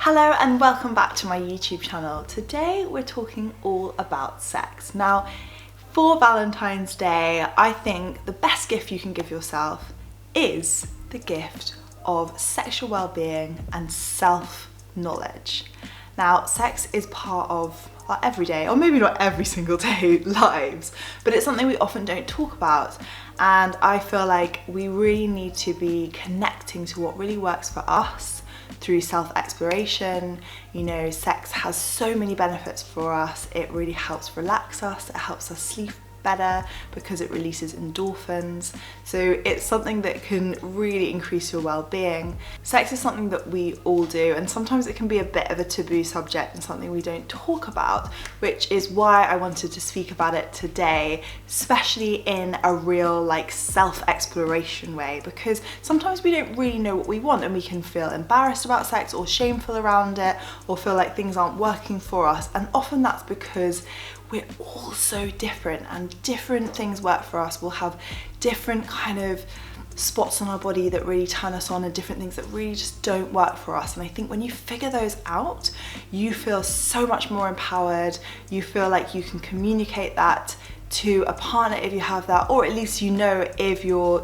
Hello and welcome back to my YouTube channel. Today we're talking all about sex. Now, for Valentine's Day, I think the best gift you can give yourself is the gift of sexual well-being and self-knowledge. Now, sex is part of our everyday, or maybe not every single day, lives, but it's something we often don't talk about. And I feel like we really need to be connecting to what really works for us through self-exploration. You know, sex has so many benefits for us. It really helps relax us, it helps us sleep better because it releases endorphins. So it's something that can really increase your well-being. Sex is something that we all do, and sometimes it can be a bit of a taboo subject and something we don't talk about, which is why I wanted to speak about it today, especially in a real self-exploration way, because sometimes we don't really know what we want and we can feel embarrassed about sex or shameful around it or feel like things aren't working for us, and often that's because we're all so different and different things work for us. We'll have different kind of spots on our body that really turn us on and different things that really just don't work for us. And I think when you figure those out, you feel so much more empowered. You feel like you can communicate that to a partner if you have that, or at least you know if you're,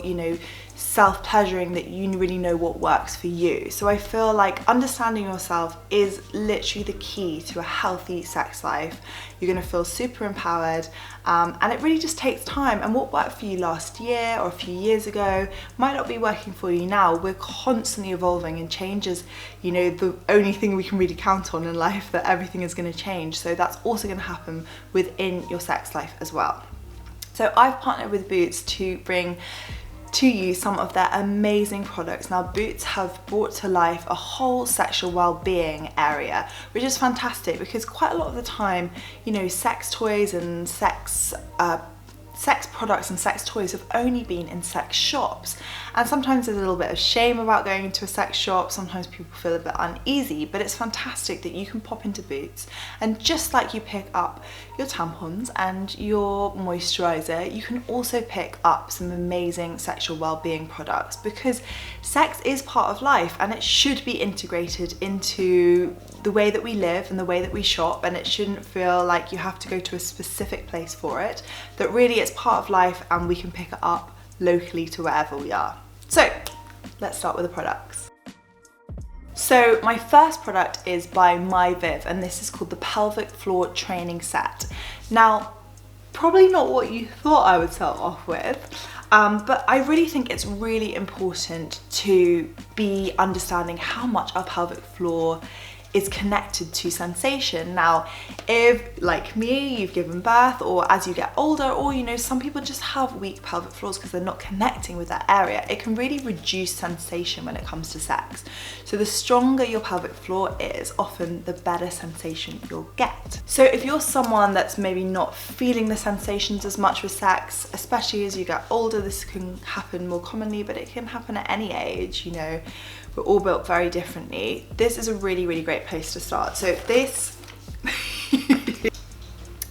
self-pleasuring, that you really know what works for you. So I feel like understanding yourself is literally the key to a healthy sex life. You're going to feel super empowered, and it really just takes time. And what worked for you last year or a few years ago might not be working for you now. We're constantly evolving, and change is, the only thing we can really count on in life, that everything is going to change. So that's also going to happen within your sex life as well. So I've partnered with Boots to bring to you some of their amazing products. Now, Boots have brought to life a whole sexual well-being area, which is fantastic because quite a lot of the time, sex toys and sex products and sex toys have only been in sex shops, and sometimes there's a little bit of shame about going into a sex shop. Sometimes people feel a bit uneasy, but it's fantastic that you can pop into Boots, and just like you pick up your tampons and your moisturizer, you can also pick up some amazing sexual well-being products, because sex is part of life and it should be integrated into the way that we live and the way that we shop, and it shouldn't feel like you have to go to a specific place for it, that really it's part of life and we can pick it up locally to wherever we are. So let's start with the products. So my first product is by MyViv, and this is called the Pelvic Floor Training Set. Now, probably not what you thought I would start off with, but I really think it's really important to be understanding how much our pelvic floor is connected to sensation. Now, if like me, you've given birth, or as you get older, or some people just have weak pelvic floors because they're not connecting with that area, it can really reduce sensation when it comes to sex. So the stronger your pelvic floor is, often the better sensation you'll get. So if you're someone that's maybe not feeling the sensations as much with sex, especially as you get older, this can happen more commonly, but it can happen at any age. We're all built very differently. This is a really, really great place to start. So this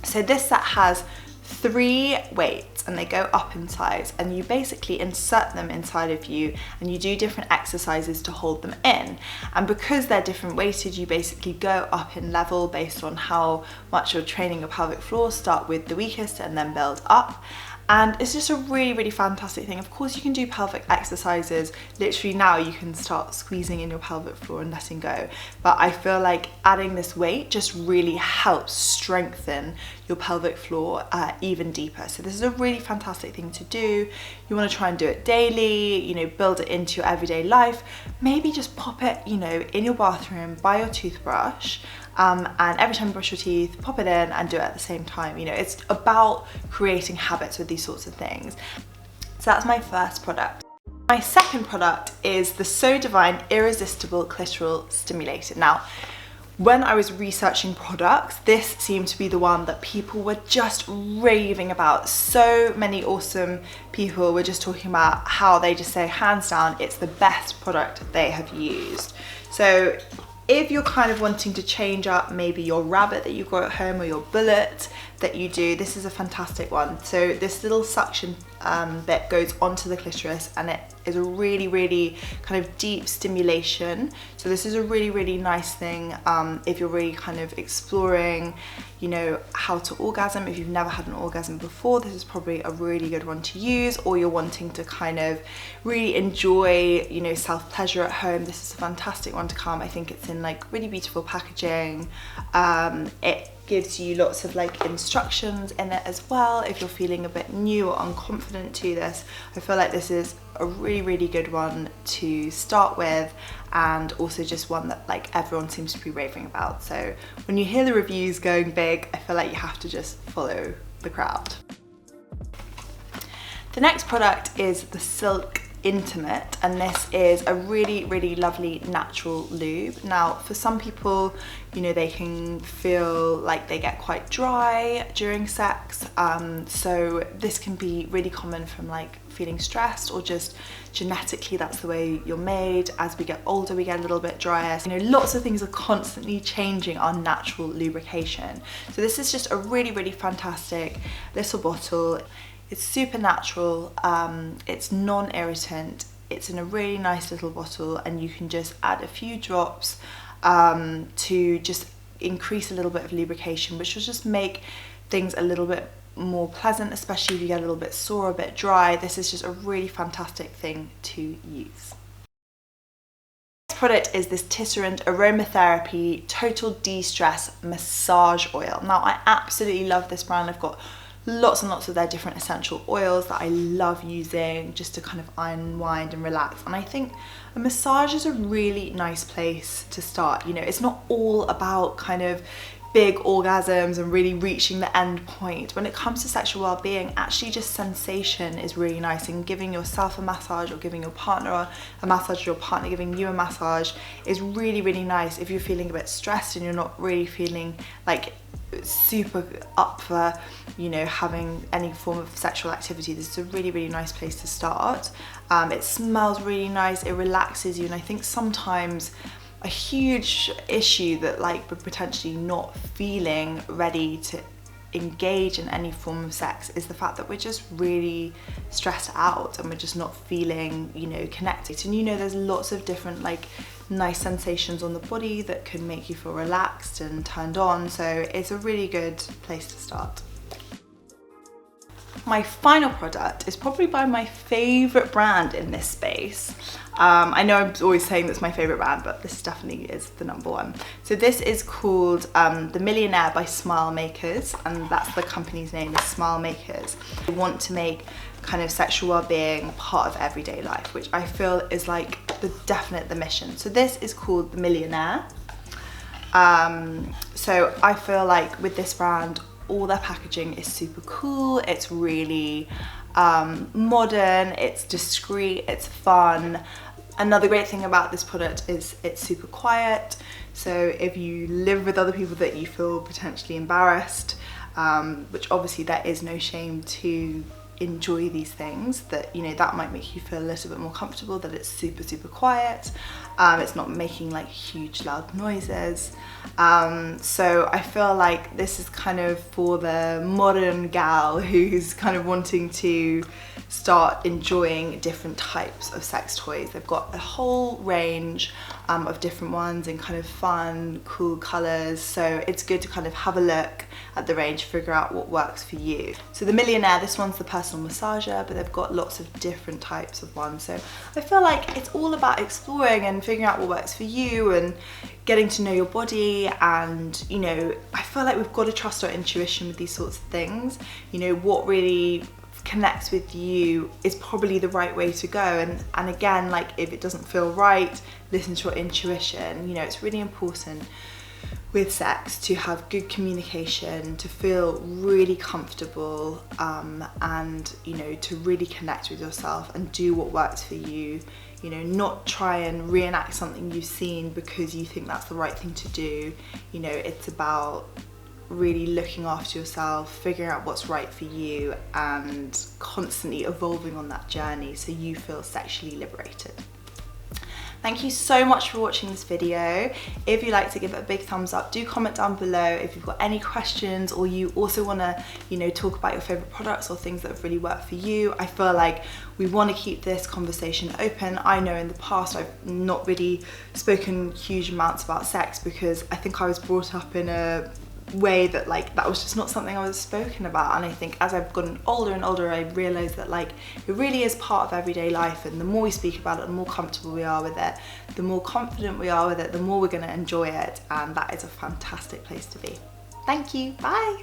set has 3 weights, and they go up in size, and you basically insert them inside of you, and you do different exercises to hold them in. And because they're different weighted, you basically go up in level based on how much you're training your pelvic floor. Start with the weakest and then build up. And it's just a really, really fantastic thing. Of course, you can do pelvic exercises. Literally now you can start squeezing in your pelvic floor and letting go. But I feel like adding this weight just really helps strengthen your pelvic floor even deeper. So this is a really fantastic thing to do. You want to try and do it daily, build it into your everyday life. Maybe just pop it, in your bathroom by your toothbrush. And every time you brush your teeth, pop it in and do it at the same time. It's about creating habits with these sorts of things. So that's my first product. My second product is the So Divine Irresistible Clitoral Stimulator. Now, when I was researching products, this seemed to be the one that people were just raving about. So many awesome people were just talking about how they just say, hands down, it's the best product they have used. So if you're kind of wanting to change up maybe your rabbit that you've got at home or your bullet, that you do, this is a fantastic one. So this little suction bit goes onto the clitoris, and it is a really kind of deep stimulation. So this is a really nice thing if you're really kind of exploring, you know, how to orgasm. If you've never had an orgasm before, this is probably a really good one to use, or you're wanting to kind of really enjoy, you know, self-pleasure at home. This is a fantastic one to come. I think it's in like really beautiful packaging. It gives you lots of like instructions in it as well if you're feeling a bit new or unconfident to this. I feel like this is a really good one to start with, and also just one that like everyone seems to be raving about. So when you hear the reviews going big, I feel like you have to just follow the crowd. The next product is the Silk Intimate, and this is a really lovely natural lube. Now for some people, you know, they can feel like they get quite dry during sex, so this can be really common from like feeling stressed, or just genetically that's the way you're made. As we get older, we get a little bit drier. You know, lots of things are constantly changing our natural lubrication. So this is just a really fantastic little bottle. It's super natural, it's non-irritant, it's in a really nice little bottle, and you can just add a few drops to just increase a little bit of lubrication, which will just make things a little bit more pleasant, especially if you get a little bit sore, a bit dry. This is just a really fantastic thing to use. Next product is this Tisserand Aromatherapy Total De-Stress Massage Oil. Now I absolutely love this brand. I've got lots and lots of their different essential oils that I love using just to kind of unwind and relax. And I think a massage is a really nice place to start. You know, it's not all about kind of big orgasms and really reaching the end point. When it comes to sexual well-being, actually just sensation is really nice, and giving yourself a massage, or giving your partner a massage, or your partner giving you a massage is really nice. If you're feeling a bit stressed and you're not really feeling like super up for, you know, having any form of sexual activity, this is a really nice place to start. It smells really nice, it relaxes you, and I think sometimes a huge issue that like we're potentially not feeling ready to engage in any form of sex is the fact that we're just really stressed out and we're just not feeling, you know, connected. And you know, there's lots of different like nice sensations on the body that can make you feel relaxed and turned on, so it's a really good place to start. My final product is probably by my favorite brand in this space. I know I'm always saying that's my favorite brand, but this definitely is the number one. So this is called The Millionaire by Smile Makers, and that's the company's name, is Smile Makers. They want to make kind of sexual well-being part of everyday life, which I feel is like the mission. So this is called The Millionaire. So I feel like with this brand, all their packaging is super cool. It's really modern, it's discreet, it's fun. Another great thing about this product is it's super quiet. So if you live with other people that you feel potentially embarrassed, which obviously there is no shame to enjoy these things, that, you know, that might make you feel a little bit more comfortable, that it's super quiet. It's not making like huge loud noises. So I feel like this is kind of for the modern gal who's kind of wanting to start enjoying different types of sex toys. They've got a whole range of different ones in kind of fun, cool colors. So it's good to kind of have a look at the range, figure out what works for you. So the Millionaire, this one's the personal massager, but they've got lots of different types of ones. So I feel like it's all about exploring and figuring out what works for you and getting to know your body. And, you know, I feel like we've got to trust our intuition with these sorts of things. You know, what really connects with you is probably the right way to go, and again, like, if it doesn't feel right, listen to your intuition. You know, it's really important with sex to have good communication, to feel really comfortable, and, you know, to really connect with yourself and do what works for you. You know, not try and reenact something you've seen because you think that's the right thing to do. You know, it's about really looking after yourself, figuring out what's right for you, and constantly evolving on that journey so you feel sexually liberated. Thank you so much for watching this video. If you'd like to give it a big thumbs up, do comment down below if you've got any questions, or you also want to, you know, talk about your favorite products or things that have really worked for you. I feel like we want to keep this conversation open. I know in the past I've not really spoken huge amounts about sex because I think I was brought up in a way that like that was just not something I was spoken about, and I think as I've gotten older and older I realised that like it really is part of everyday life, and the more we speak about it, the more comfortable we are with it, the more confident we are with it, the more we're going to enjoy it, and that is a fantastic place to be. Thank you, bye.